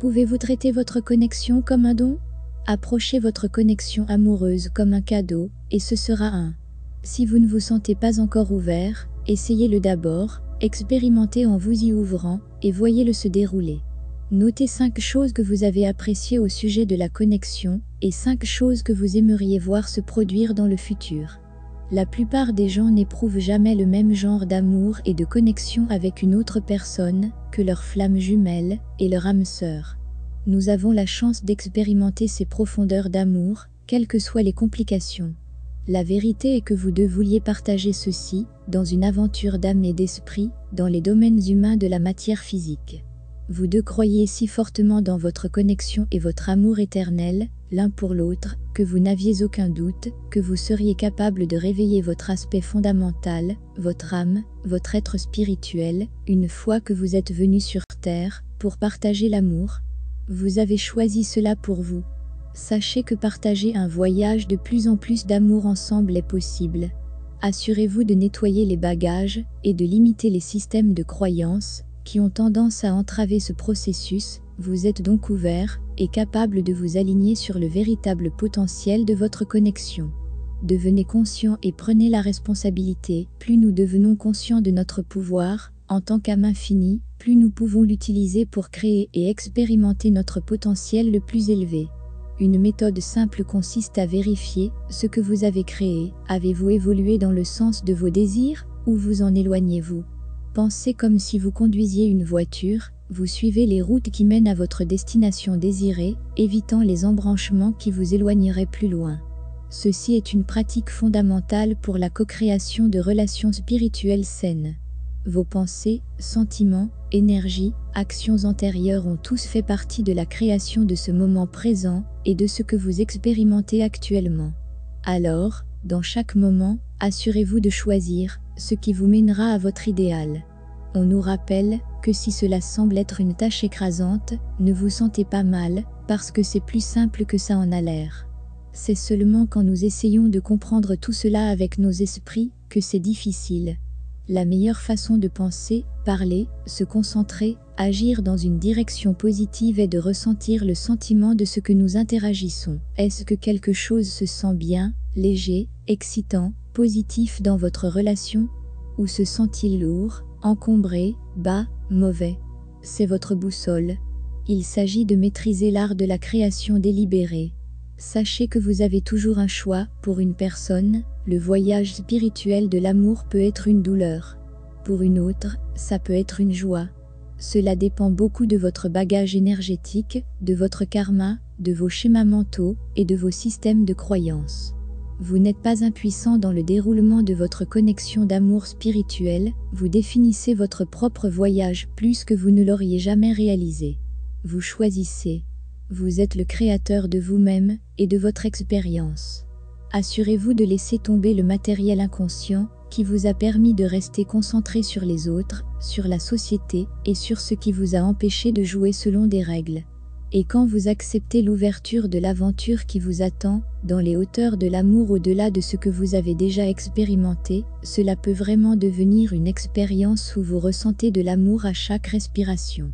Pouvez-vous traiter votre connexion comme un don? Approchez votre connexion amoureuse comme un cadeau, et ce sera un. Si vous ne vous sentez pas encore ouvert, essayez-le d'abord, expérimentez en vous y ouvrant, et voyez-le se dérouler. Notez 5 choses que vous avez appréciées au sujet de la connexion, et 5 choses que vous aimeriez voir se produire dans le futur. La plupart des gens n'éprouvent jamais le même genre d'amour et de connexion avec une autre personne que leur flamme jumelle et leur âme sœur. Nous avons la chance d'expérimenter ces profondeurs d'amour, quelles que soient les complications. La vérité est que vous deux vouliez partager ceci, dans une aventure d'âme et d'esprit, dans les domaines humains de la matière physique. Vous deux croyez si fortement dans votre connexion et votre amour éternel, l'un pour l'autre, que vous n'aviez aucun doute, que vous seriez capable de réveiller votre aspect fondamental, votre âme, votre être spirituel, une fois que vous êtes venus sur Terre, pour partager l'amour. Vous avez choisi cela pour vous. Sachez que partager un voyage de plus en plus d'amour ensemble est possible. Assurez-vous de nettoyer les bagages et de limiter les systèmes de croyances qui ont tendance à entraver ce processus. Vous êtes donc ouvert et capable de vous aligner sur le véritable potentiel de votre connexion. Devenez conscient et prenez la responsabilité. Plus nous devenons conscients de notre pouvoir, en tant qu'âme infinie, plus nous pouvons l'utiliser pour créer et expérimenter notre potentiel le plus élevé. Une méthode simple consiste à vérifier ce que vous avez créé. Avez-vous évolué dans le sens de vos désirs, ou vous en éloignez-vous? Pensez comme si vous conduisiez une voiture, vous suivez les routes qui mènent à votre destination désirée, évitant les embranchements qui vous éloigneraient plus loin. Ceci est une pratique fondamentale pour la co-création de relations spirituelles saines. Vos pensées, sentiments, énergies, actions antérieures ont tous fait partie de la création de ce moment présent et de ce que vous expérimentez actuellement. Alors, dans chaque moment, assurez-vous de choisir ce qui vous mènera à votre idéal. On nous rappelle que si cela semble être une tâche écrasante, ne vous sentez pas mal, parce que c'est plus simple que ça en a l'air. C'est seulement quand nous essayons de comprendre tout cela avec nos esprits que c'est difficile. La meilleure façon de penser, parler, se concentrer, agir dans une direction positive est de ressentir le sentiment de ce que nous interagissons. Est-ce que quelque chose se sent bien, léger, excitant, positif dans votre relation? Ou se sent-il lourd, encombré, bas, mauvais? C'est votre boussole. Il s'agit de maîtriser l'art de la création délibérée. Sachez que vous avez toujours un choix. Pour une personne, le voyage spirituel de l'amour peut être une douleur. Pour une autre, ça peut être une joie. Cela dépend beaucoup de votre bagage énergétique, de votre karma, de vos schémas mentaux et de vos systèmes de croyances. Vous n'êtes pas impuissant dans le déroulement de votre connexion d'amour spirituel, vous définissez votre propre voyage plus que vous ne l'auriez jamais réalisé. Vous choisissez. Vous êtes le créateur de vous-même et de votre expérience. Assurez-vous de laisser tomber le matériel inconscient qui vous a permis de rester concentré sur les autres, sur la société et sur ce qui vous a empêché de jouer selon des règles. Et quand vous acceptez l'ouverture de l'aventure qui vous attend, dans les hauteurs de l'amour au-delà de ce que vous avez déjà expérimenté, cela peut vraiment devenir une expérience où vous ressentez de l'amour à chaque respiration.